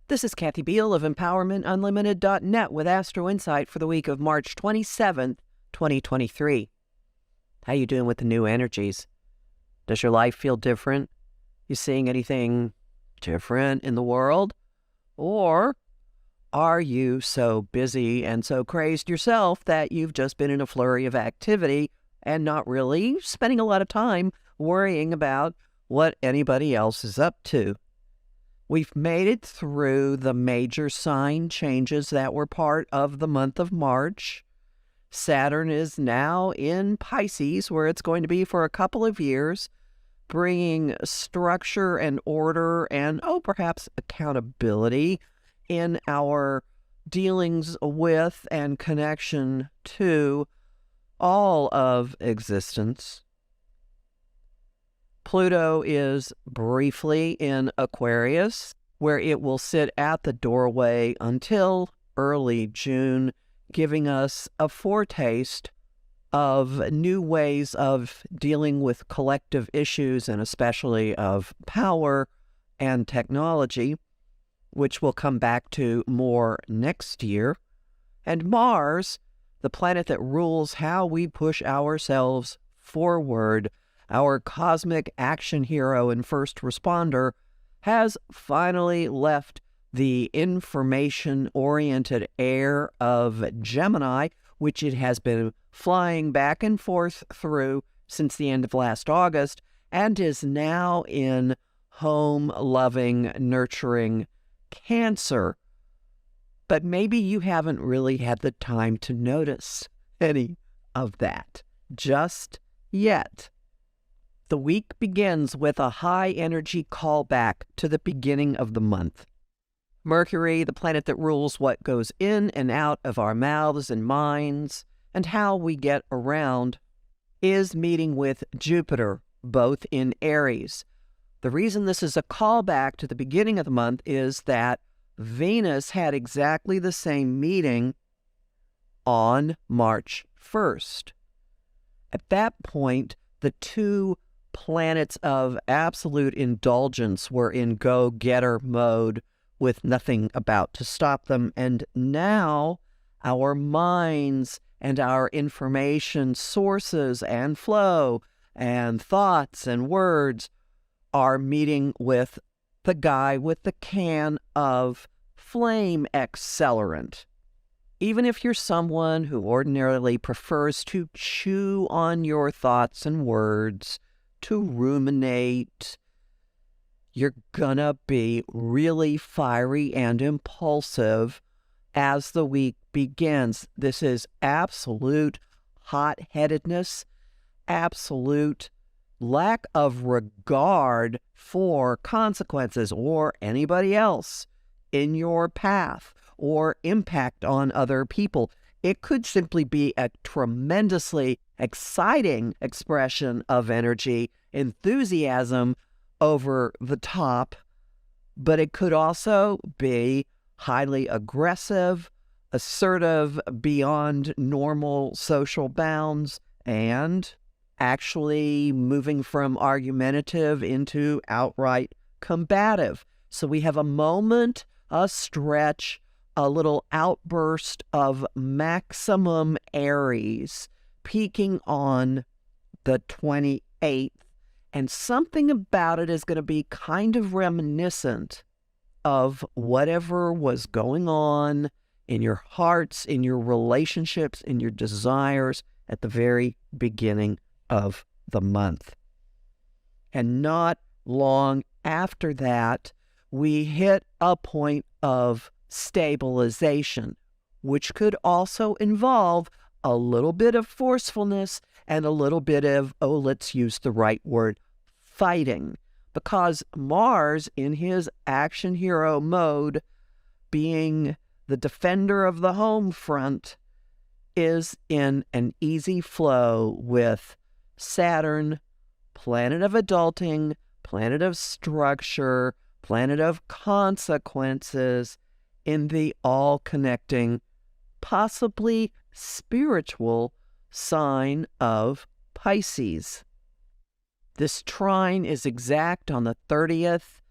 This is Kathy Biehl of EmpowermentUnlimited.net with Astro-Insight for the week of March 27th, 2023. How you doing with the new energies? Does your life feel different? You seeing anything different in the world? Or are you so busy and so crazed yourself that you've just been in a flurry of activity and not really spending a lot of time worrying about what anybody else is up to? We've made it through the major sign changes that were part of the month of March. Saturn is now in Pisces, where it's going to be for a couple of years, bringing structure and order and, perhaps accountability in our dealings with and connection to all of existence. Pluto is briefly in Aquarius, where it will sit at the doorway until early June, giving us a foretaste of new ways of dealing with collective issues and especially of power and technology, which we'll come back to more next year. And Mars, the planet that rules how we push ourselves forward, our cosmic action hero and first responder, has finally left the information-oriented air of Gemini, which it has been flying back and forth through since the end of last August, and is now in home-loving, nurturing Cancer. But maybe you haven't really had the time to notice any of that just yet. The week begins with a high-energy callback to the beginning of the month. Mercury, the planet that rules what goes in and out of our mouths and minds and how we get around, is meeting with Jupiter, both in Aries. The reason this is a callback to the beginning of the month is that Venus had exactly the same meeting on March 1st. At that point, the two planets of absolute indulgence were in go-getter mode with nothing about to stop them. And now our minds and our information sources and flow and thoughts and words are meeting with the guy with the can of flame accelerant. Even if you're someone who ordinarily prefers to chew on your thoughts and words, to ruminate, you're gonna be really fiery and impulsive as the week begins. This is absolute hot-headedness, absolute lack of regard for consequences or anybody else in your path or impact on other people. It could simply be a tremendously exciting expression of energy, enthusiasm over the top, but it could also be highly aggressive, assertive, beyond normal social bounds, and actually moving from argumentative into outright combative. So we have a moment, a stretch, a little outburst of maximum Aries peaking on the 28th, and something about it is going to be kind of reminiscent of whatever was going on in your hearts, in your relationships, in your desires at the very beginning of the month. And not long after that, we hit a point of stabilization, which could also involve a little bit of forcefulness and a little bit of, let's use the right word, fighting. Because Mars, in his action hero mode, being the defender of the home front, is in an easy flow with Saturn, planet of adulting, planet of structure, planet of consequences, in the all-connecting, possibly spiritual sign of Pisces. This trine is exact on the 30th,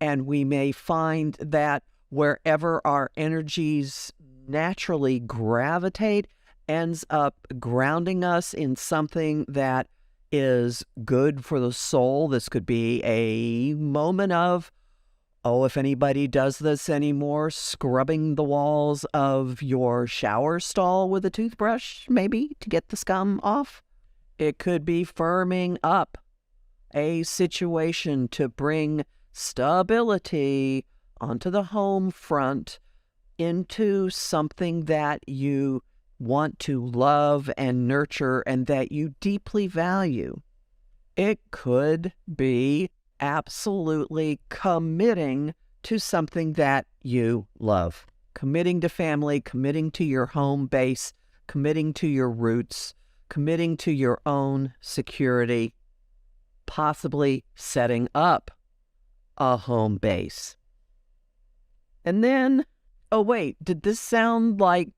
and we may find that wherever our energies naturally gravitate ends up grounding us in something that is good for the soul. This could be a moment of, oh, if anybody does this anymore, scrubbing the walls of your shower stall with a toothbrush, maybe, to get the scum off. It could be firming up a situation to bring stability onto the home front, into something that you want to love and nurture and that you deeply value. It could be absolutely committing to something that you love. Committing to family, committing to your home base, committing to your roots, committing to your own security, possibly setting up a home base. And then, oh wait, did this sound like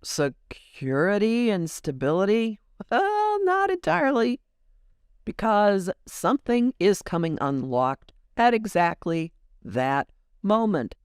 security and stability? Well, not entirely, because something is coming unlocked at exactly that moment.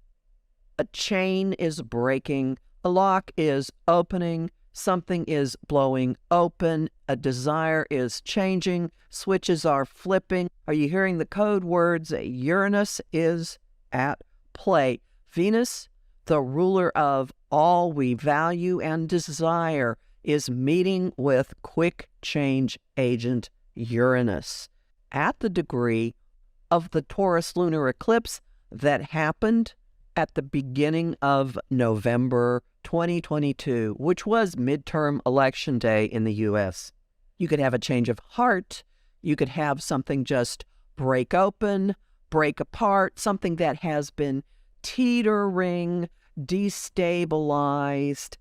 A chain is breaking, a lock is opening, something is blowing open, a desire is changing, switches are flipping. Are you hearing the code words? Uranus is at play. Venus, the ruler of all we value and desire, is meeting with quick change agent Uranus at the degree of the Taurus lunar eclipse that happened at the beginning of November 2022, which was midterm election day in the U.S. You could have a change of heart. You could have something just break open, break apart, something that has been teetering, destabilized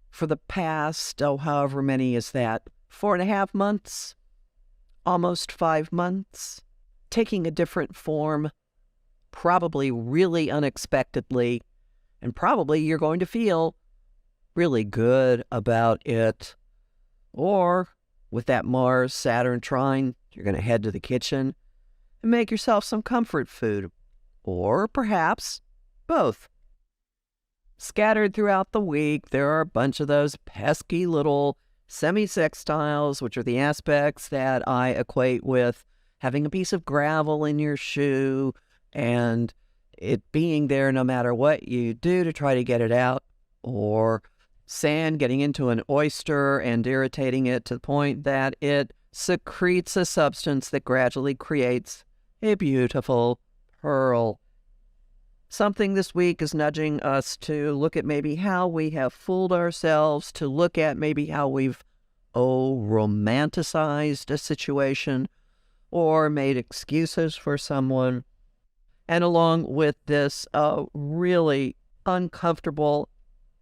for the past, however many is that, 4.5 months, almost 5 months, taking a different form, probably really unexpectedly, and probably you're going to feel really good about it. Or with that Mars-Saturn trine, you're going to head to the kitchen and make yourself some comfort food. Or perhaps both. Scattered throughout the week, there are a bunch of those pesky little semi-sextiles, which are the aspects that I equate with having a piece of gravel in your shoe and it being there no matter what you do to try to get it out, or sand getting into an oyster and irritating it to the point that it secretes a substance that gradually creates a beautiful pearl. Something this week is nudging us to look at maybe how we have fooled ourselves, to look at maybe how we've, romanticized a situation or made excuses for someone. And along with this really uncomfortable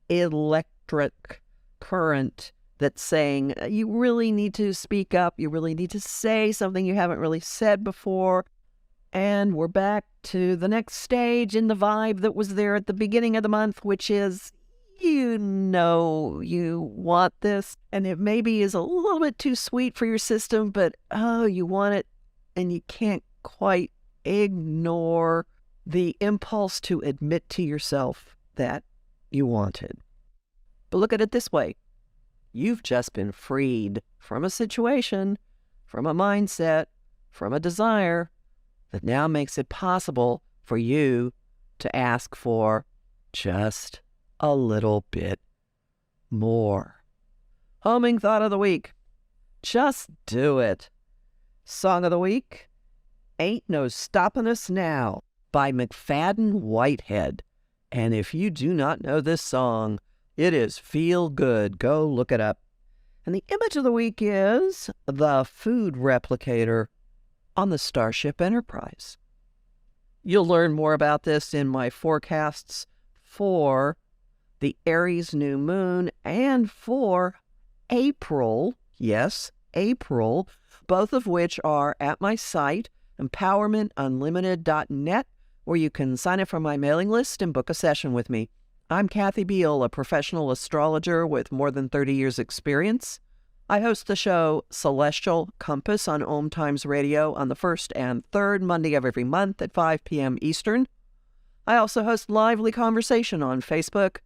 electric current that's saying you really need to speak up, you really need to say something you haven't really said before. And we're back to the next stage in the vibe that was there at the beginning of the month, which is, you want this, and it maybe is a little bit too sweet for your system, but you want it, and you can't quite ignore the impulse to admit to yourself that you want it. But look at it this way. You've just been freed from a situation, from a mindset, from a desire that now makes it possible for you to ask for just a little bit more. Homing thought of the week. Just do it. Song of the week. Ain't No Stoppin' Us Now by McFadden Whitehead. And if you do not know this song, it is feel good. Go look it up. And the image of the week is the food replicator on the Starship Enterprise. You'll learn more about this in my forecasts for the Aries new moon and for April, yes, April, both of which are at my site, empowermentunlimited.net, where you can sign up for my mailing list and book a session with me. I'm Kathy Biehl, a professional astrologer with more than 30 years' experience. I host the show Celestial Compass on Om Times Radio on the first and third Monday of every month at 5 p.m. Eastern. I also host lively conversation on Facebook,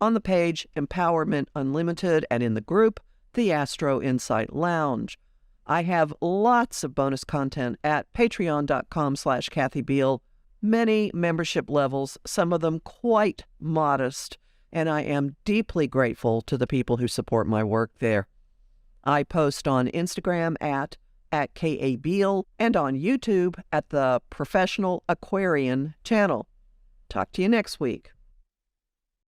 on the page Empowerment Unlimited, and in the group, the Astro-Insight Lounge. I have lots of bonus content at patreon.com/Kathy Biehl, many membership levels, some of them quite modest, and I am deeply grateful to the people who support my work there. I post on Instagram at K.A. Biehl and on YouTube at the Professional Aquarian channel. Talk to you next week.